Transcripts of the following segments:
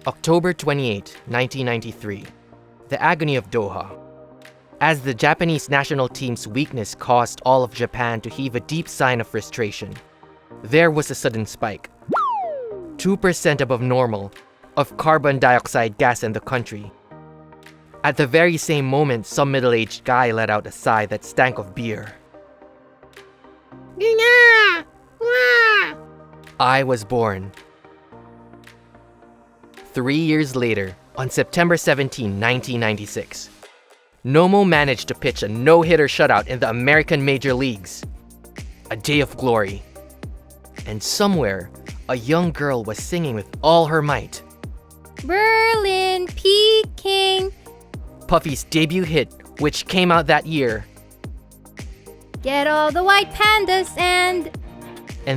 October 28, 1993. The agony of Doha. As the Japanese national team's weakness caused all of Japan to heave a deep sigh of frustration, there was a sudden spike, 2% above normal, of carbon dioxide gas in the country. At the very same moment, some middle-aged guy let out a sigh that stank of beer. I was born. 3 years later, on September 17, 1996, Nomo managed to pitch a no-hitter shutout in the American Major Leagues. A day of glory. And somewhere, a young girl was singing with all her might. Berlin, Peking. Puffy's debut hit, which came out that year. Get all the white pandas and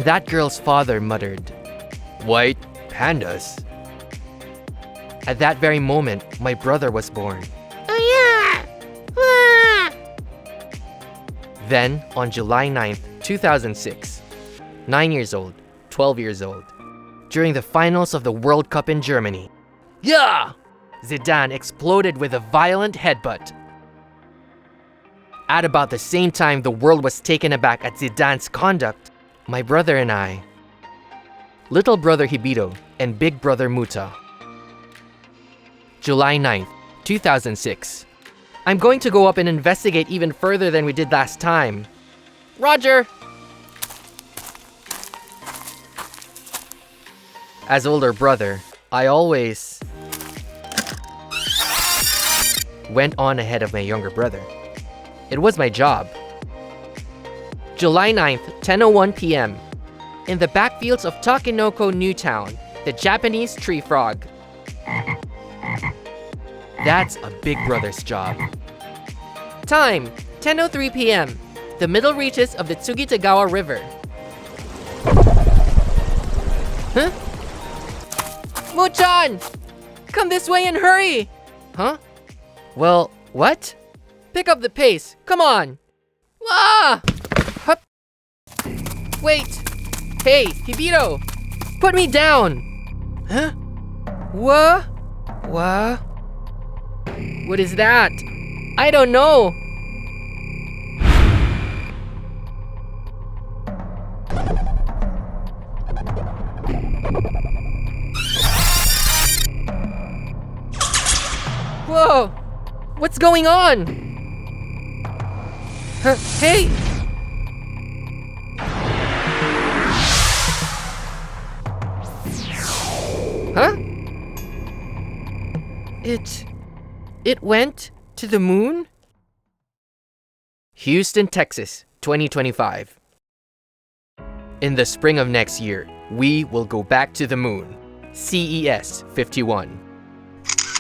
that girl's father muttered, "White pandas?" At that very moment, my brother was born. Then, on July 9th, 2006, 9 years old, 12 years old, during the finals of the World Cup in Germany, Zidane exploded with a violent headbutt. At about the same time the world was taken aback at Zidane's conduct, my brother and I, little brother Hibito and big brother Mutta. July 9th, 2006. I'm going to go up and investigate even further than we did last time. Roger! As older brother, I always went on ahead of my younger brother. It was my job. July 9th, 10:01 p.m. In the backfields of Takenoko Newtown, the Japanese tree frog. That's a big brother's job. Time, 10:03 p.m. The middle reaches of the Tsugitagawa River. Huh? Mo-chan! Come this way and hurry! Huh? Well, what? Pick up the pace, come on! Ah! Hup. Wait! Hey, Hibito! Put me down! Huh? What? What is that? I don't know! Whoa! What's going on? Huh? Hey! Huh? It went to the moon? Houston, Texas, 2025. In the spring of next year, we will go back to the moon. CES 51.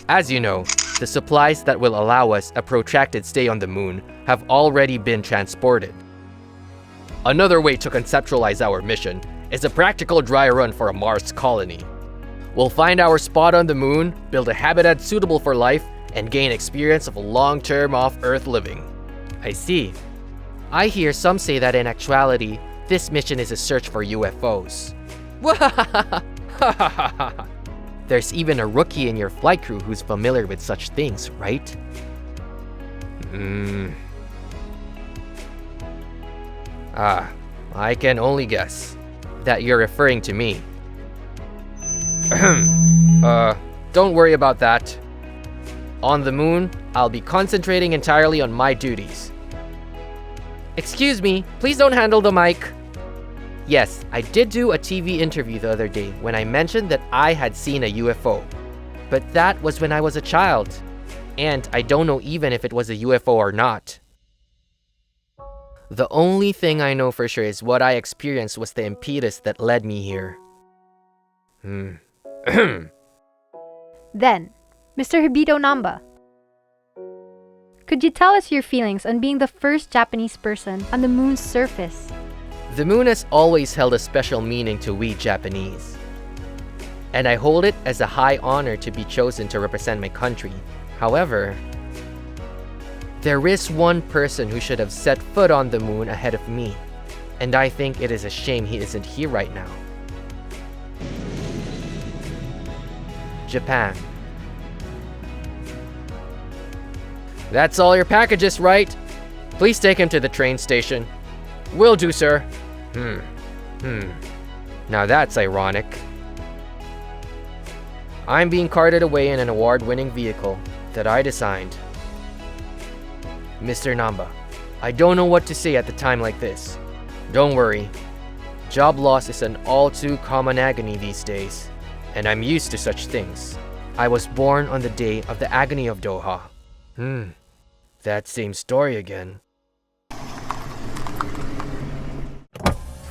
As you know, the supplies that will allow us a protracted stay on the moon have already been transported. Another way to conceptualize our mission is a practical dry run for a Mars colony. We'll find our spot on the moon, build a habitat suitable for life, and gain experience of a long-term off-Earth living. I see. I hear some say that in actuality, this mission is a search for UFOs. There's even a rookie in your flight crew who's familiar with such things, right? I can only guess that you're referring to me. Don't worry about that. On the moon, I'll be concentrating entirely on my duties. Excuse me, please don't handle the mic. Yes, I did do a TV interview the other day when I mentioned that I had seen a UFO. But that was when I was a child. And I don't know even if it was a UFO or not. The only thing I know for sure is what I experienced was the impetus that led me here. Then, Mr. Hibito Namba, could you tell us your feelings on being the first Japanese person on the moon's surface? The moon has always held a special meaning to we Japanese. And I hold it as a high honor to be chosen to represent my country. However, there is one person who should have set foot on the moon ahead of me. And I think it is a shame he isn't here right now. Japan. That's all your packages, right? Please take him to the train station. Will do, sir. Now that's ironic. I'm being carted away in an award-winning vehicle that I designed. Mr. Namba, I don't know what to say at the time like this. Don't worry. Job loss is an all too common agony these days, and I'm used to such things. I was born on the day of the agony of Doha. That same story again.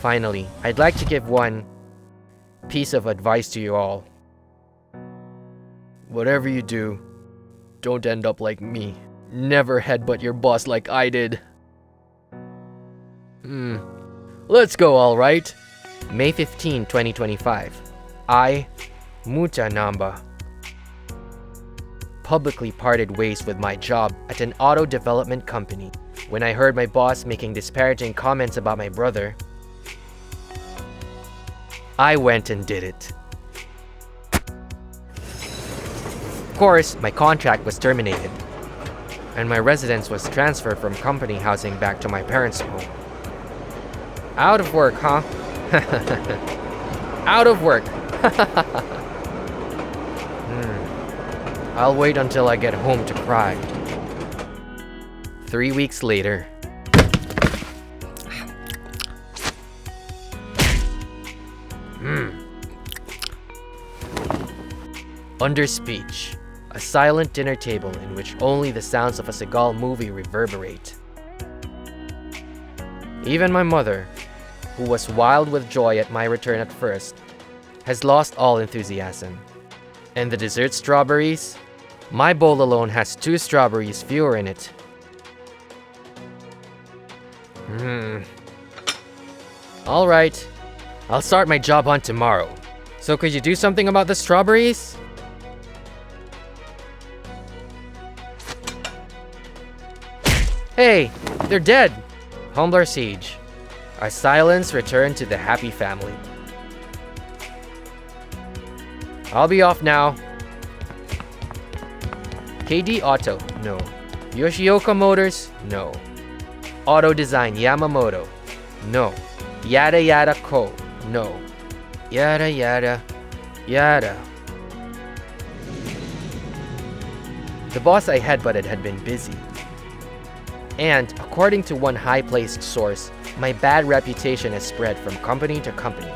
Finally, I'd like to give one piece of advice to you all. Whatever you do, don't end up like me. Never headbutt your boss like I did. Let's go, alright? May 15, 2025. I, Mutta Namba, publicly parted ways with my job at an auto development company when I heard my boss making disparaging comments about my brother. I went and did it. Of course, my contract was terminated, and my residence was transferred from company housing back to my parents' home. Out of work, huh? Out of work. I'll wait until I get home to cry. 3 weeks later. Under speech, a silent dinner table in which only the sounds of a Seagal movie reverberate. Even my mother, who was wild with joy at my return at first, has lost all enthusiasm. And the dessert strawberries? My bowl alone has 2 strawberries fewer in it. Alright, I'll start my job hunt tomorrow. So could you do something about the strawberries? Hey, they're dead! Humbler siege. Our silence returned to the happy family. I'll be off now. KD Auto, no. Yoshioka Motors, no. Auto Design Yamamoto, no. Yada Yada Co, no. Yada yada yada. The boss I headbutted had been busy. And, according to one high-placed source, my bad reputation has spread from company to company.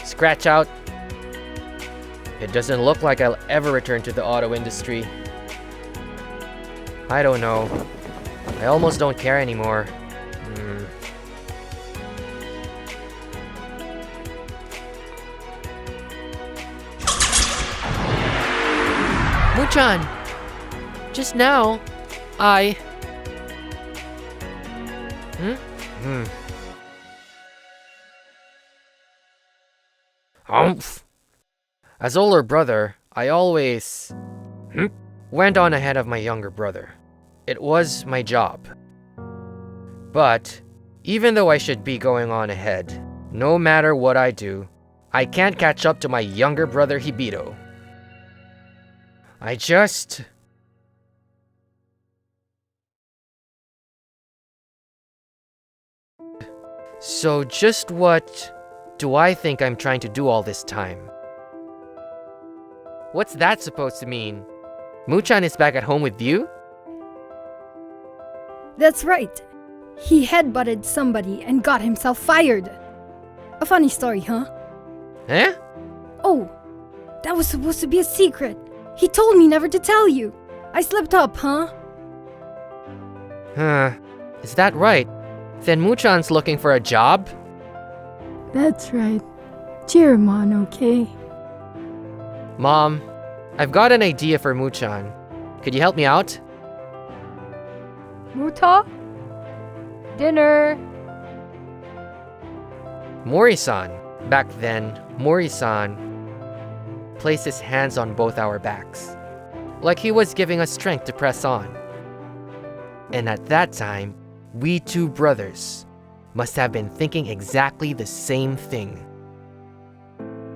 Scratch out. It doesn't look like I'll ever return to the auto industry. I don't know. I almost don't care anymore. Muchan! Just now, I... As older brother, I always went on ahead of my younger brother. It was my job. But even though I should be going on ahead, no matter what I do, I can't catch up to my younger brother Hibito. So just what do I think I'm trying to do all this time? What's that supposed to mean? Muchan is back at home with you? That's right. He headbutted somebody and got himself fired. A funny story, huh? Eh? Oh, that was supposed to be a secret. He told me never to tell you. I slipped up, huh? Is that right? Then Muchan's looking for a job? That's right. Cheer him on, okay? Mom, I've got an idea for Muchan. Could you help me out? Mutta? Dinner. Mori-san. Back then, Mori-san placed his hands on both our backs, like he was giving us strength to press on. And at that time, we 2 brothers must have been thinking exactly the same thing.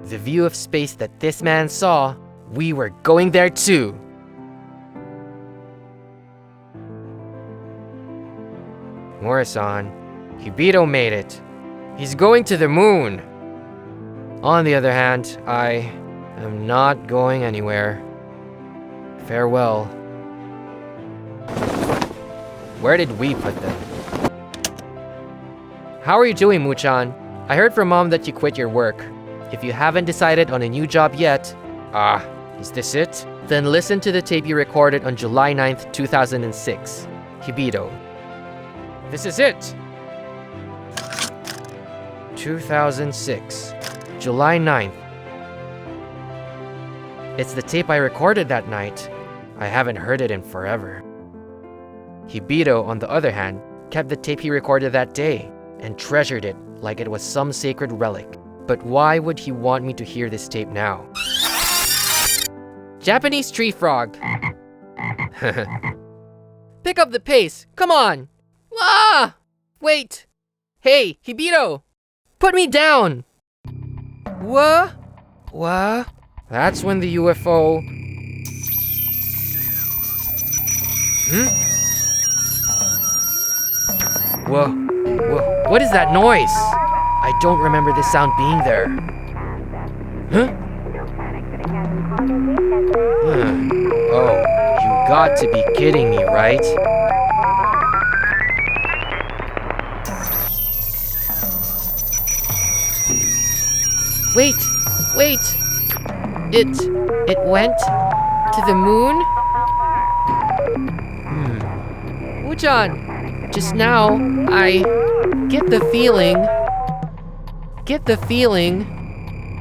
The view of space that this man saw we were going there too. Morrison, Hibito made it. He's going to the moon. On the other hand, I am not going anywhere. Farewell. Where did we put them? How are you doing, Muchan? I heard from Mom that you quit your work. If you haven't decided on a new job yet, is this it? Then listen to the tape you recorded on July 9th, 2006. Hibito. This is it! 2006. July 9th. It's the tape I recorded that night. I haven't heard it in forever. Hibito, on the other hand, kept the tape he recorded that day and treasured it like it was some sacred relic. But why would he want me to hear this tape now? Japanese tree frog. Pick up the pace, come on! Ah! Wait! Hey, Hibito! Put me down! What? What? That's when the UFO... Whoa. What is that noise? I don't remember this sound being there. Huh? Oh, you got to be kidding me, right? Wait! It went to the moon? Woo-chan, just now, I get the feeling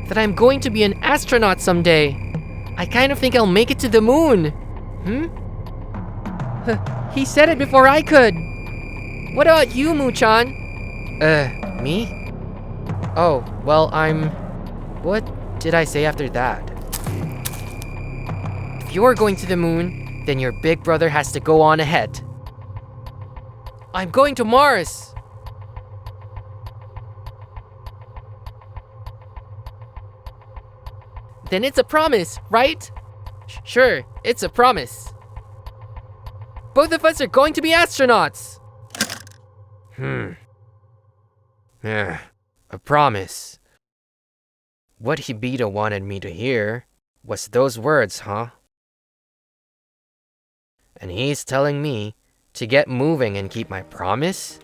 that I'm going to be an astronaut someday. I kind of think I'll make it to the moon. He said it before I could. What about you, Muchan? Me? Oh, well, what did I say after that? If you're going to the moon, then your big brother has to go on ahead. I'm going to Mars! Then it's a promise, right? Sure, it's a promise. Both of us are going to be astronauts! Yeah, a promise. What Hibito wanted me to hear was those words, huh? And he's telling me to get moving and keep my promise?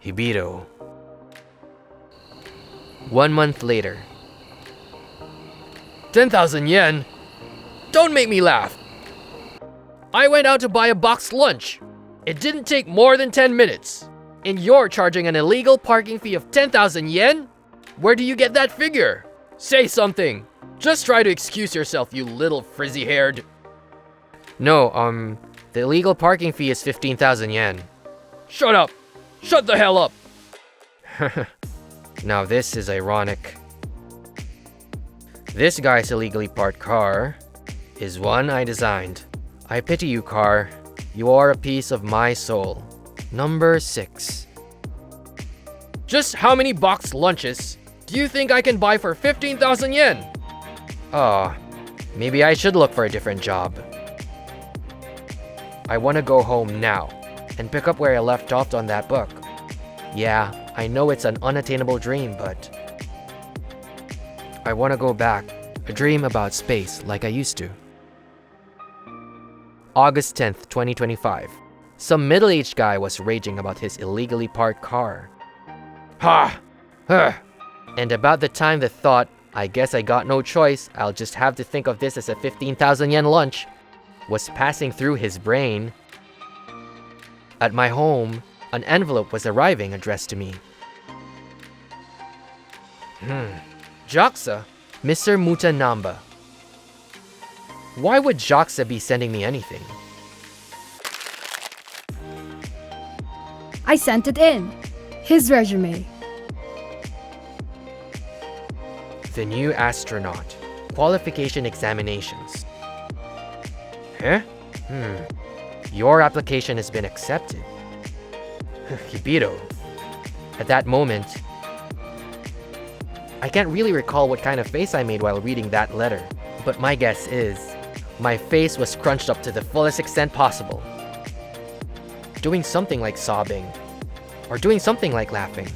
Hibito. 1 month later. 10,000 yen? Don't make me laugh. I went out to buy a boxed lunch. It didn't take more than 10 minutes. And you're charging an illegal parking fee of 10,000 yen? Where do you get that figure? Say something. Just try to excuse yourself, you little frizzy-haired. No, the illegal parking fee is 15,000 yen. Shut up! Shut the hell up! Now this is ironic. This guy's illegally parked car is one I designed. I pity you, car. You are a piece of my soul. Number 6. Just how many boxed lunches do you think I can buy for 15,000 yen? Oh, maybe I should look for a different job. I want to go home now and pick up where I left off on that book. Yeah, I know it's an unattainable dream, but I want to go back, a dream about space like I used to. August 10th, 2025. Some middle-aged guy was raging about his illegally parked car. And about the time the thought, I guess I got no choice, I'll just have to think of this as a 15,000 yen lunch, was passing through his brain. At my home, an envelope was arriving addressed to me. JAXA, Mr. Mutta Namba. Why would JAXA be sending me anything? I sent it in. His resume. The new astronaut. Qualification examinations. Huh? Your application has been accepted. Hibito. At that moment, I can't really recall what kind of face I made while reading that letter, but my guess is my face was scrunched up to the fullest extent possible. Doing something like sobbing, or doing something like laughing.